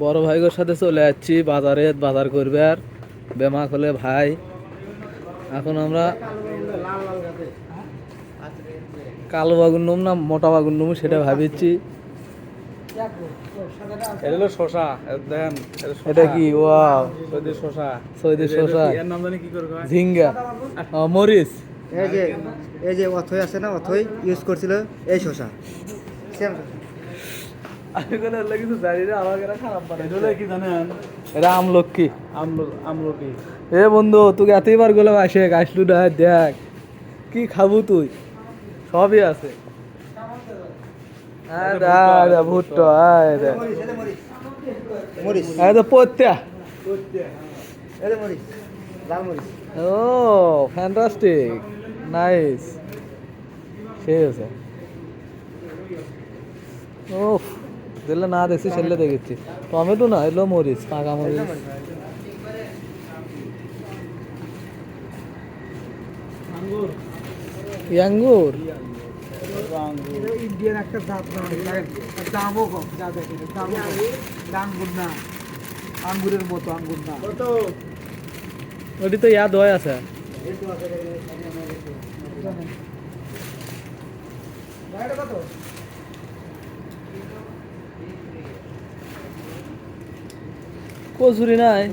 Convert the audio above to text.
বড় ভাইগোর সাথে চলে যাচ্ছি বাজারে বাজার করবে আর বেমা হলে ভাই। এখন আমরা কালো বাগুন নম না মোটা বাগুন নম সেটা ভাবিছি। এটা হলো শশা, দেখেন এটা কি ওয়াও, সৌদি শশা। সৈদি শসা, এর নাম জানি কি করে কয়? ঝিঙ্গা, মরিচ। এই যে অথই আছে না, অথই ইউজ করছিল এই শসা। সেম আমি কোনো এগুলো কিছু জানি না, আমাকে এরা খারাপ বানায়। এটা হলো কি জানেন? এটা আমলক্ষী। আমলকি। এ বন্ধু তোকে এতবার গোলা আসে গাছলু না, দেখ কি খাবো তুই, সবই আছে। ভুট্টো মরিচ, পত্যা। এই যে মরিচ, লাল মরিচ। ও ফ্যান্টাস্টিক, নাইস, সেই আছে। ও যেগুলো না দেখছি সেগুলো দেখেছি। টমেটো না, এলো মরিচ, পাকা মরিচ। আঙ্গুর। কি আঙ্গুর? ইন্ডিয়ান একটা জাত না, দামও কম, যা দেখেন দামও কম। আঙ্গুর না, আঙ্গুরের মতো আঙ্গুর না। ওটি তো ইয়াদ হয় আছে। কচুরি নাই?